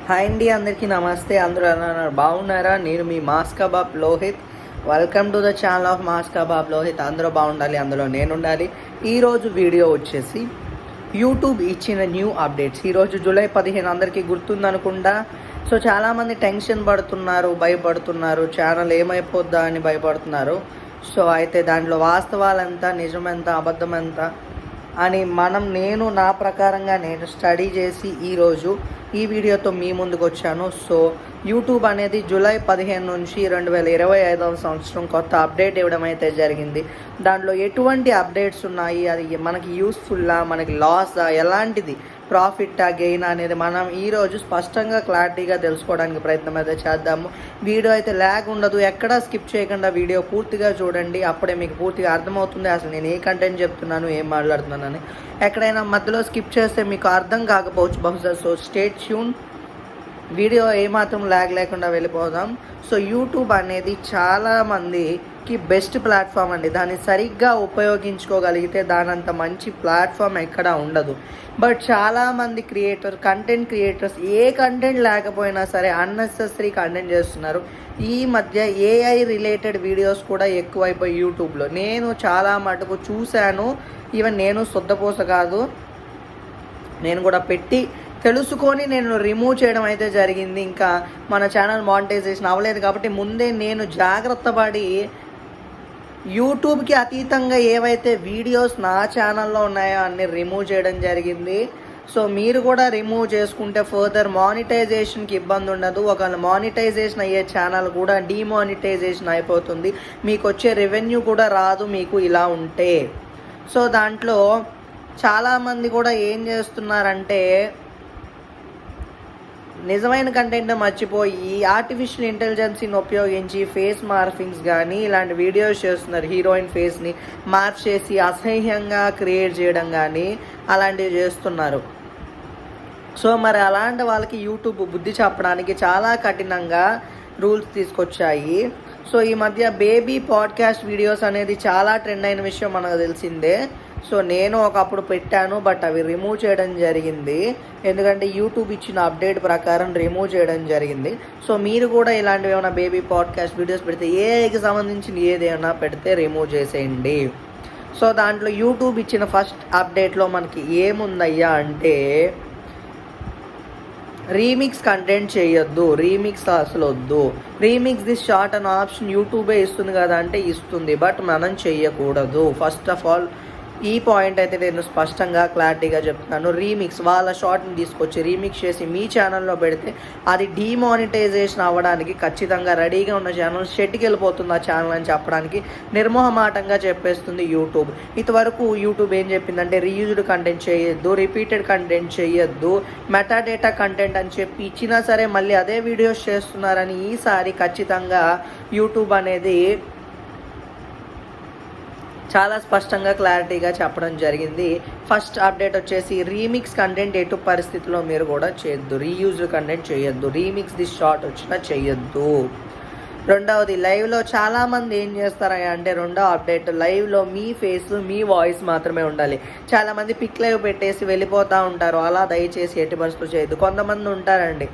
Hi అండి, అందరికీ నమస్తే. అందరూ ఎలా ఉన్నారు? బాగున్నారా? నేను మీ mass kebab Lohith. Welcome to the channel of mass kebab Lohith. అందరూ బాగుండాలి, అందులో నేను ఉండాలి. ఈరోజు వీడియో వచ్చేసి యూట్యూబ్ ఇచ్చిన న్యూ అప్డేట్స్. ఈరోజు జూలై 15 అందరికీ గుర్తుందనుకుంటా. సో చాలామంది టెన్షన్ పడుతున్నారు, భయపడుతున్నారు, ఛానల్ ఏమైపోద్దా అని భయపడుతున్నారు. సో అయితే దాంట్లో వాస్తవాలంతా, నిజమెంత, అబద్ధమెంత అని నేను నా ప్రకారంగా నేను స్టడీ చేసి ఈరోజు ఈ వీడియోతో మీ ముందుకు వచ్చాను. సో యూట్యూబ్ అనేది జూలై 15 నుంచి 2025 సంవత్సరం కొత్త అప్డేట్ ఇవ్వడం అయితే జరిగింది. దాంట్లో ఎటువంటి అప్డేట్స్ ఉన్నాయి, అది మనకి యూస్ఫుల్లా, మనకి లాసా, ఎలాంటిది, ప్రాఫిట్టా, గెయిన్ అనేది మనం ఈరోజు స్పష్టంగా క్లారిటీగా తెలుసుకోవడానికి ప్రయత్నం అయితే చేద్దాము. వీడియో అయితే ల్యాగ్ ఉండదు, ఎక్కడా స్కిప్ చేయకుండా వీడియో పూర్తిగా చూడండి. అప్పుడే మీకు పూర్తిగా అర్థమవుతుంది అసలు నేను ఏ కంటెంట్ చెప్తున్నాను, ఏం మాట్లాడుతున్నానని. ఎక్కడైనా మధ్యలో స్కిప్ చేస్తే మీకు అర్థం కాకపోవచ్చు బహుశా. సో స్టే ట్యూన్, వీడియో ఏమాత్రం ల్యాగ్ లేకుండా వెళ్ళిపోదాం. సో యూట్యూబ్ అనేది చాలామందికి బెస్ట్ ప్లాట్ఫామ్ అండి. దాన్ని సరిగ్గా ఉపయోగించుకోగలిగితే దానంత మంచి ప్లాట్ఫామ్ ఎక్కడా ఉండదు. బట్ చాలామంది కంటెంట్ క్రియేటర్స్ ఏ కంటెంట్ లేకపోయినా సరే అన్నెసెసరీ కంటెంట్ చేస్తున్నారు. ఈ మధ్య ఏఐ రిలేటెడ్ వీడియోస్ కూడా ఎక్కువైపోయి యూట్యూబ్లో నేను చాలా మటుకు చూశాను. ఈవెన్ నేను శుద్ధపూస కాదు, నేను కూడా పెట్టి తెలుసుకొని నేను రిమూవ్ చేయడం అయితే జరిగింది. ఇంకా మన ఛానల్ మానిటైజేషన్ అవ్వలేదు కాబట్టి ముందే నేను జాగ్రత్త పడి యూట్యూబ్కి అతీతంగా ఏవైతే వీడియోస్ నా ఛానల్లో ఉన్నాయో అన్ని రిమూవ్ చేయడం జరిగింది. సో మీరు కూడా రిమూవ్ చేసుకుంటే ఫర్దర్ మానిటైజేషన్కి ఇబ్బంది ఉండదు. ఒకవేళ మానిటైజేషన్ అయ్యే ఛానల్ కూడా డిమానిటైజేషన్ అయిపోతుంది, మీకు వచ్చే రెవెన్యూ కూడా రాదు మీకు ఇలా ఉంటే. సో దాంట్లో చాలామంది కూడా ఏం చేస్తున్నారంటే నిజమైన కంటెంట్ మర్చిపోయి ఆర్టిఫిషియల్ ఇంటెలిజెన్సీని ఉపయోగించి ఫేస్ మార్ఫింగ్స్ కానీ ఇలాంటి వీడియోస్ చేస్తున్నారు. హీరోయిన్ ఫేస్ని మార్చేసి అసహ్యంగా క్రియేట్ చేయడం కానీ అలాంటివి చేస్తున్నారు. సో మరి అలాంటి వాళ్ళకి యూట్యూబ్ బుద్ధి చెప్పడానికి చాలా కఠినంగా రూల్స్ తీసుకొచ్చాయి. సో ఈ మధ్య బేబీ పాడ్కాస్ట్ వీడియోస్ అనేది చాలా ట్రెండ్ అయిన విషయం మనకు తెలిసిందే. సో నేను ఒకప్పుడు పెట్టాను, బట్ అవి రిమూవ్ చేయడం జరిగింది. ఎందుకంటే యూట్యూబ్ ఇచ్చిన అప్డేట్ ప్రకారం రిమూవ్ చేయడం జరిగింది. సో మీరు కూడా ఇలాంటివి ఏమైనా బేబీ పాడ్కాస్ట్ వీడియోస్ పెడితే, ఏఐకి సంబంధించిన ఏదైనా పెడితే రిమూవ్ చేసేయండి. సో దాంట్లో యూట్యూబ్ ఇచ్చిన ఫస్ట్ అప్డేట్లో మనకి ఏముందయ్యా అంటే రీమిక్స్ కంటెంట్ చేయొద్దు, రీమిక్స్ అసలు వద్దు. రీమిక్స్ దిస్ షార్ట్ అనే ఆప్షన్ యూట్యూబే ఇస్తుంది కదా అంటే ఇస్తుంది, బట్ మనం చెయ్యకూడదు. ఫస్ట్ ఆఫ్ ఆల్ ఈ పాయింట్ అయితే నేను స్పష్టంగా క్లారిటీగా చెప్తున్నాను. రీమిక్స్ వాళ్ళ షార్ట్ని తీసుకొచ్చి రీమిక్స్ చేసి మీ ఛానల్లో పెడితే అది డిమానిటైజేషన్ అవ్వడానికి ఖచ్చితంగా రెడీగా ఉన్న ఛానల్ షెట్కి వెళ్ళిపోతుంది ఆ ఛానల్ అని చెప్పడానికి నిర్మోహమాటంగా చెప్పేస్తుంది యూట్యూబ్. ఇంతవరకు యూట్యూబ్ ఏం చెప్పిందంటే రీయూజ్డ్ కంటెంట్ చేయొద్దు, రిపీటెడ్ కంటెంట్ చేయొద్దు, మెటాడేటా కంటెంట్ అని చెప్పి ఇచ్చినా సరే మళ్ళీ అదే వీడియోస్ చేస్తున్నారని ఈసారి ఖచ్చితంగా యూట్యూబ్ అనేది చాలా స్పష్టంగా క్లారిటీగా చెప్పడం జరిగింది. ఫస్ట్ అప్డేట్ వచ్చేసి రీమిక్స్ కంటెంట్ ఎటు పరిస్థితిలో మీరు కూడా చేయొద్దు, రీయూజ్డ్ కంటెంట్ చేయొద్దు, రీమిక్స్ ది షార్ట్ వచ్చినా చేయొద్దు. రెండవది, లైవ్లో చాలామంది ఏం చేస్తారా అంటే రెండో అప్డేట్, లైవ్లో మీ ఫేస్ మీ వాయిస్ మాత్రమే ఉండాలి. చాలామంది పిక్ లైవ్ పెట్టేసి వెళ్ళిపోతూ ఉంటారు. అలా దయచేసి ఎట్టి పరిస్థితులు చేయొద్దు. కొంతమంది ఉంటారండి,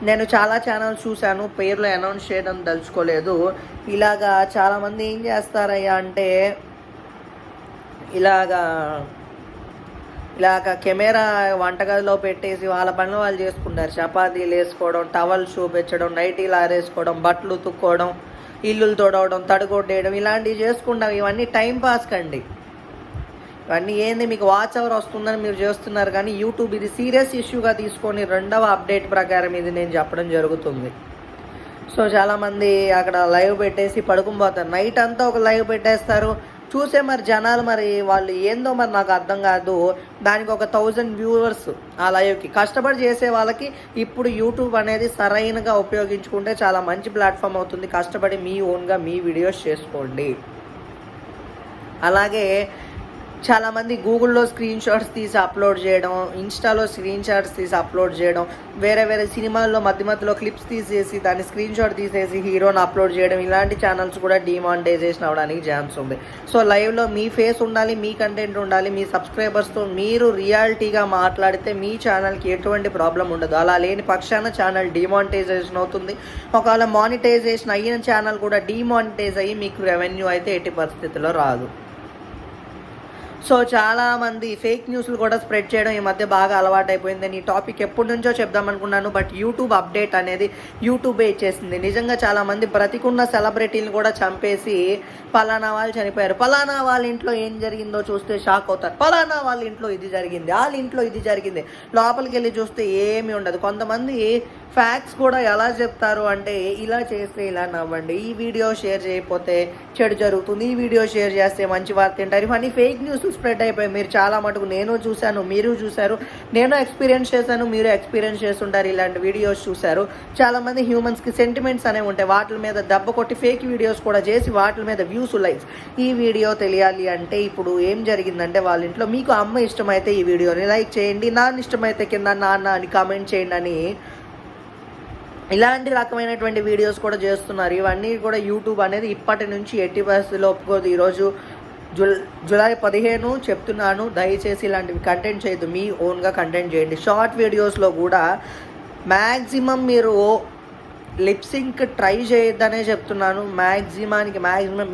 నేను చాలా ఛానల్స్ చూశాను, పేర్లు అనౌన్స్ చేయడం తలుచుకోలేదు. ఇలాగా చాలామంది ఏం చేస్తారయ్యా అంటే ఇలాగా కెమెరా వంటగదిలో పెట్టేసి వాళ్ళ పనులు వాళ్ళు చేసుకుంటారు. చపాతీలు వేసుకోవడం, టవల్స్ చూపించడం, నైటీలు ఆరేసుకోవడం, బట్టలు ఉతుక్కోవడం, ఇల్లులు తొడవడం, తడుగొట్టేయడం, ఇలాంటివి చేసుకుంటాం. ఇవన్నీ టైం పాస్ కండి. ఇవన్నీ ఏంది, మీకు వాచ్ అవర్ వస్తుందని మీరు చేస్తున్నారు. కానీ యూట్యూబ్ ఇది సీరియస్ ఇష్యూగా తీసుకొని రెండవ అప్డేట్ ప్రకారం ఇది నేను చెప్పడం జరుగుతుంది. సో చాలామంది అక్కడ లైవ్ పెట్టేసి పడుకుపోతారు. నైట్ అంతా ఒక లైవ్ పెట్టేస్తారు. చూసే మరి జనాలు మరి వాళ్ళు ఏందో మరి నాకు అర్థం కాదు. దానికి ఒక 1000 వ్యూవర్స్ ఆ లైవ్కి. కష్టపడి చేసే వాళ్ళకి ఇప్పుడు యూట్యూబ్ అనేది సరైనగా ఉపయోగించుకుంటే చాలా మంచి ప్లాట్ఫామ్ అవుతుంది. కష్టపడి మీ ఓన్గా మీ వీడియోస్ చేసుకోండి. అలాగే చాలామంది గూగుల్లో స్క్రీన్ షాట్స్ తీసి అప్లోడ్ చేయడం, ఇన్స్టాలో స్క్రీన్ షాట్స్ తీసి అప్లోడ్ చేయడం, వేరే వేరే సినిమాల్లో మధ్యలో క్లిప్స్ తీసేసి దాన్ని స్క్రీన్ షాట్ తీసేసి హీరోని అప్లోడ్ చేయడం, ఇలాంటి ఛానల్స్ కూడా డిమానిటైజేషన్ అవ్వడానికి ఛాన్స్ ఉంది. సో లైవ్లో మీ ఫేస్ ఉండాలి, మీ కంటెంట్ ఉండాలి, మీ సబ్స్క్రైబర్స్తో మీరు రియాలిటీగా మాట్లాడితే మీ ఛానల్కి ఎటువంటి ప్రాబ్లం ఉండదు. అలా లేని పక్షాన ఛానల్ డిమానిటైజేషన్ అవుతుంది. ఒకవేళ మానిటైజేషన్ అయిన ఛానల్ కూడా డిమానిటైజ్ అయ్యి మీకు రెవెన్యూ అయితే ఎట్టి పరిస్థితుల్లో రాదు. సో చాలామంది ఫేక్ న్యూస్లు కూడా స్ప్రెడ్ చేయడం ఈ మధ్య బాగా అలవాటైపోయింది. ఈ టాపిక్ ఎప్పటి నుంచో చెప్దామనుకున్నాను, బట్ యూట్యూబ్ అప్డేట్ అనేది యూట్యూబే ఇచ్చేసింది. నిజంగా చాలామంది బ్రతికున్న సెలబ్రిటీని కూడా చంపేసి పలానా వాళ్ళు చనిపోయారు, పలానా వాళ్ళ ఇంట్లో ఏం జరిగిందో చూస్తే షాక్ అవుతారు, పలానా వాళ్ళ ఇంట్లో ఇది జరిగింది, వాళ్ళ ఇంట్లో ఇది జరిగింది, లోపలికి వెళ్ళి చూస్తే ఏమీ ఉండదు. కొంతమంది ఫ్యాక్ట్స్ కూడా ఎలా చెప్తారు అంటే, ఇలా చేస్తే ఇలా నవ్వండి, ఈ వీడియో షేర్ చేయకపోతే చెడు జరుగుతుంది, ఈ వీడియో షేర్ చేస్తే మంచి వార్త తింటారు, ఇవన్నీ ఫేక్ న్యూస్ స్ప్రెడ్ అయిపోయి మీరు చాలా మటుకు నేను చూశాను, మీరు చూశారు, నేను ఎక్స్పీరియన్స్ చేశాను, మీరు ఎక్స్పీరియన్స్ చేస్తుంటారు, ఇలాంటి వీడియోస్ చూశారు. చాలామంది హ్యూమన్స్కి సెంటిమెంట్స్ అనేవి ఉంటాయి, వాటి మీద దెబ్బ కొట్టి ఫేక్ వీడియోస్ కూడా చేసి వాటి మీద వ్యూస్ లైక్స్. ఈ వీడియో తెలియాలి అంటే ఇప్పుడు ఏం జరిగిందంటే, వాళ్ళ ఇంట్లో మీకు అమ్మ ఇష్టమైతే ఈ వీడియోని లైక్ చేయండి, నాన్న ఇష్టమైతే కింద నాన్న అని కామెంట్ చేయండి అని ఇలాంటి రకమైనటువంటి వీడియోస్ కూడా చేస్తున్నారు. ఇవన్నీ కూడా యూట్యూబ్ అనేది ఇప్పటి నుంచి ఎట్టి పరిస్థితుల్లో ఒప్పుకోదు. ఈరోజు జూలై 15 చెప్తున్నాను, దయచేసి ఇలాంటివి కంటెంట్ చేయొద్దు, మీ ఓన్గా కంటెంట్ చేయండి. షార్ట్ వీడియోస్లో కూడా మ్యాక్సిమం మీరు లిప్సింక్ ట్రై చేయొద్దనే చెప్తున్నాను. మ్యాక్సిమం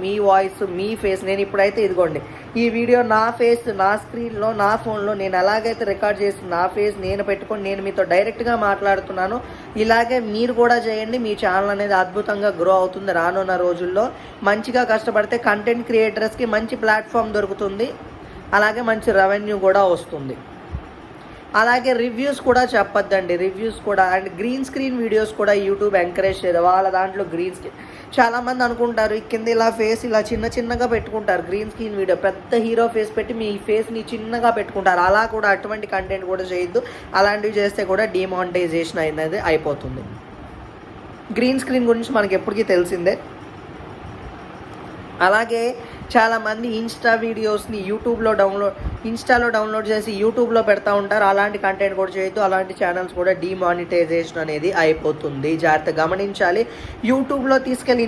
మీ వాయిస్, మీ ఫేస్. నేను ఇప్పుడైతే ఇదిగోండి ఈ వీడియో నా ఫేస్, నా స్క్రీన్లో, నా ఫోన్లో నేను ఎలాగైతే రికార్డ్ చేసి నా ఫేస్ నేను పెట్టుకొని నేను మీతో డైరెక్ట్గా మాట్లాడుతున్నాను. ఇలాగే మీరు కూడా చేయండి. మీ ఛానల్ అనేది అద్భుతంగా గ్రో అవుతుంది. రానున్న రోజుల్లో మంచిగా కష్టపడితే కంటెంట్ క్రియేటర్స్కి మంచి ప్లాట్ఫామ్ దొరుకుతుంది, అలాగే మంచి రెవెన్యూ కూడా వస్తుంది. అలాగే రివ్యూస్ కూడా చెప్పొద్దండి, రివ్యూస్ కూడా. అండ్ గ్రీన్ స్క్రీన్ వీడియోస్ కూడా యూట్యూబ్ ఎంకరేజ్ చేయదు. వాళ్ళ దాంట్లో గ్రీన్ స్క్రీన్ చాలామంది అనుకుంటారు కింద ఇలా ఫేస్ ఇలా చిన్నగా పెట్టుకుంటారు, గ్రీన్ స్క్రీన్ వీడియో పెద్ద హీరో ఫేస్ పెట్టి మీ ఫేస్ని చిన్నగా పెట్టుకుంటారు. అలా కూడా అటువంటి కంటెంట్ కూడా చేయొద్దు. అలాంటివి చేస్తే కూడా డిమానిటైజేషన్ అనేది అయిపోతుంది. గ్రీన్ స్క్రీన్ గురించి మనకి ఎప్పటికీ తెలిసిందే. అలాగే చాలామంది ఇన్స్టా వీడియోస్ని ఇన్స్టాలో డౌన్లోడ్ చేసి యూట్యూబ్లో పెడతా ఉంటారు. అలాంటి కంటెంట్ కూడా చేయొద్దు. అలాంటి ఛానల్స్ కూడా డిమానిటైజేషన్ అనేది అయిపోతుంది. జాగ్రత్త గమనించాలి. యూట్యూబ్లో తీసుకెళ్ళి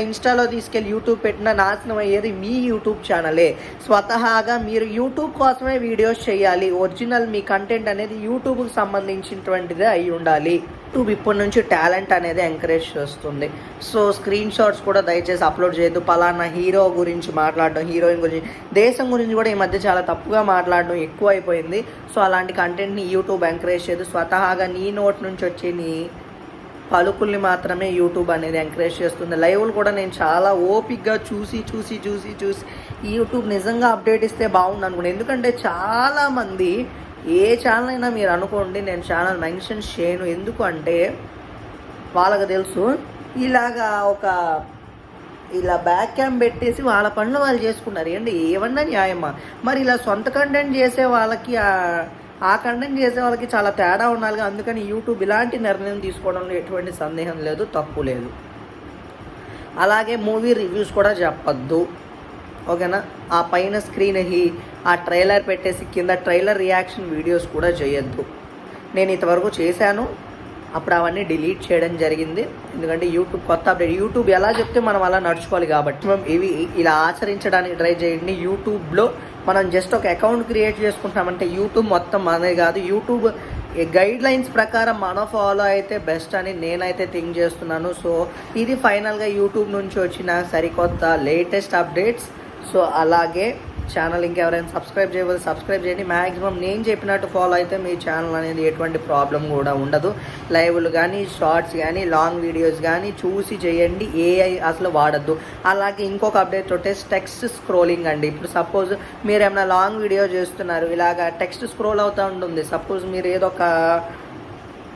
ఇన్స్టాలో తీసుకెళ్ళి యూట్యూబ్ పెట్టినా నాశనం అయ్యేది మీ యూట్యూబ్ ఛానలే. స్వతహాగా మీరు యూట్యూబ్ కోసమే వీడియోస్ చేయాలి. ఒరిజినల్ మీ కంటెంట్ అనేది యూట్యూబ్కి సంబంధించినటువంటిదే అయి ఉండాలి. యూట్యూబ్ ఇప్పటి నుంచి టాలెంట్ అనేది ఎంకరేజ్ చేస్తుంది. సో స్క్రీన్ షాట్స్ కూడా దయచేసి అప్లోడ్ చేయొద్దు. పలానా హీరో గురించి మాట్లాడడం, హీరోయిన్ గురించి, దేశం గురించి కూడా ఈ మధ్య చాలా తప్పుగా మాట్లాడడం ఎక్కువ అయిపోయింది. సో అలాంటి కంటెంట్ని యూట్యూబ్ ఎంకరేజ్ చేయదు. స్వతహాగా నీ నోట్ నుంచి వచ్చే నీ పలుకుల్ని మాత్రమే యూట్యూబ్ అనేది ఎంకరేజ్ చేస్తుంది. లైవ్లు కూడా నేను చాలా ఓపిక్గా చూసి యూట్యూబ్ నిజంగా అప్డేట్ ఇస్తే బాగుంది అనుకున్నాను. ఎందుకంటే చాలామంది ఏ ఛానల్ అయినా మీరు అనుకోండి, నేను ఛానల్ మెన్షన్ చేయను. ఎందుకు అంటే వాళ్ళకి తెలుసు ఇలా బ్యాక్ క్యామ్ పెట్టేసి వాళ్ళ పనులు వాళ్ళు చేసుకున్నారు. ఏంటి ఏమన్నా న్యాయమా? మరి ఇలా సొంత కంటెంట్ చేసే వాళ్ళకి ఆ కంటెంట్ చేసే వాళ్ళకి చాలా తేడా ఉండాలిగా. అందుకని యూట్యూబ్ ఇలాంటి నిర్ణయం తీసుకోవడంలో ఎటువంటి సందేహం లేదు, తప్పు లేదు. అలాగే మూవీ రివ్యూస్ కూడా చెప్పద్దు, ఓకేనా? ఆ పైన స్క్రీన్ ఆ ట్రైలర్ పెట్టేసి కింద ట్రైలర్ రియాక్షన్ వీడియోస్ కూడా చేయొద్దు. నేను ఇంతవరకు చేశాను, అప్పుడు అవన్నీ డిలీట్ చేయడం జరిగింది. ఎందుకంటే యూట్యూబ్ కొత్త అప్డేట్, యూట్యూబ్ ఎలా చెప్తే మనం అలా నడుచుకోవాలి. కాబట్టి మనం ఇవి ఇలా ఆచరించడానికి ట్రై చేయండి. యూట్యూబ్లో మనం జస్ట్ ఒక అకౌంట్ క్రియేట్ చేసుకుంటామంటే యూట్యూబ్ మొత్తం మనది కాదు. యూట్యూబ్ గైడ్ లైన్స్ ప్రకారం మనం ఫాలో అయితే బెస్ట్ అని నేనైతే థింక్ చేస్తున్నాను. సో ఇది ఫైనల్గా యూట్యూబ్ నుంచి వచ్చిన సరికొత్త లేటెస్ట్ అప్డేట్స్. సో అలాగే ఛానల్ ఇంకెవరైనా సబ్స్క్రైబ్ చేయవద్దు, సబ్స్క్రైబ్ చేయండి. మ్యాక్సిమం నేను చెప్పినట్టు ఫాలో అయితే మీ ఛానల్ అనేది ఎటువంటి ప్రాబ్లం కూడా ఉండదు. లైవ్లు కానీ, షార్ట్స్ కానీ, లాంగ్ వీడియోస్ కానీ చూసి చేయండి. ఏఐ అసలు వాడద్దు. అలాగే ఇంకొక అప్డేట్ వచ్చేసి టెక్స్ట్ స్క్రోలింగ్ అండి. ఇప్పుడు సపోజ్ మీరు ఏమైనా లాంగ్ వీడియో చేస్తున్నారు, ఇలాగా టెక్స్ట్ స్క్రోల్ అవుతూ ఉంటుంది. సపోజ్ మీరు ఏదో ఒక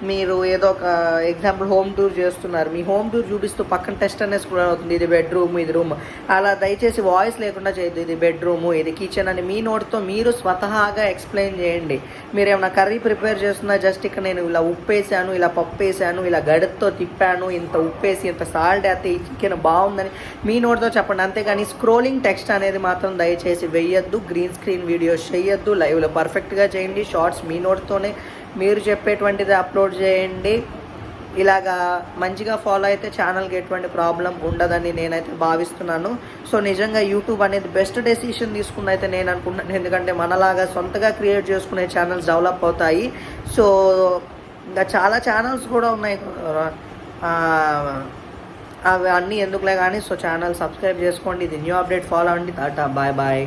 మీరు ఏదో ఒక ఎగ్జాంపుల్ హోమ్ టూర్ చేస్తున్నారు, మీ హోమ్ టూర్ చూపిస్తూ పక్కన టెస్ట్ అనేది స్క్రోల్ అవుతుంది, ఇది బెడ్రూమ్ ఇది రూమ్. అలా దయచేసి వాయిస్ లేకుండా చేయదు, ఇది బెడ్రూము ఇది కిచెన్ అని మీ నోటితో మీరు స్వతహాగా ఎక్స్ప్లెయిన్ చేయండి. మీరు ఏమైనా కర్రీ ప్రిపేర్ చేస్తున్నా జస్ట్ ఇక్కడ నేను ఇలా ఉప్పు వేసాను, ఇలా పప్పు వేసాను, ఇలా గడితో తిప్పాను, ఇంత ఉప్పేసి ఇంత సాల్ట్ వేస్తే ఈ చికెన్ బాగుందని మీ నోటితో చెప్పండి. అంతేగాని స్క్రోలింగ్ టెక్స్ట్ అనేది మాత్రం దయచేసి వెయ్యొద్దు. గ్రీన్ స్క్రీన్ వీడియోస్ చేయొద్దు. లైవ్లో పర్ఫెక్ట్గా చేయండి. షార్ట్స్ మీ నోటితోనే మీరు చెప్పేటువంటిది అప్లోడ్ చేయండి. ఇలాగా మంచిగా ఫాలో అయితే ఛానల్కి ఎటువంటి ప్రాబ్లం ఉండదని నేనైతే భావిస్తున్నాను. సో నిజంగా యూట్యూబ్ అనేది బెస్ట్ డెసిషన్ తీసుకుని అయితే నేను అనుకుంటున్నాను. ఎందుకంటే మనలాగా సొంతగా క్రియేట్ చేసుకునే ఛానల్స్ డెవలప్ అవుతాయి. సో ఇంకా చాలా ఛానల్స్ కూడా ఉన్నాయి, అవి అన్నీ ఎందుకులే కానీ. సో ఛానల్ సబ్స్క్రైబ్ చేసుకోండి. ఇది న్యూ అప్డేట్ ఫాలో అండి. Tata bye bye.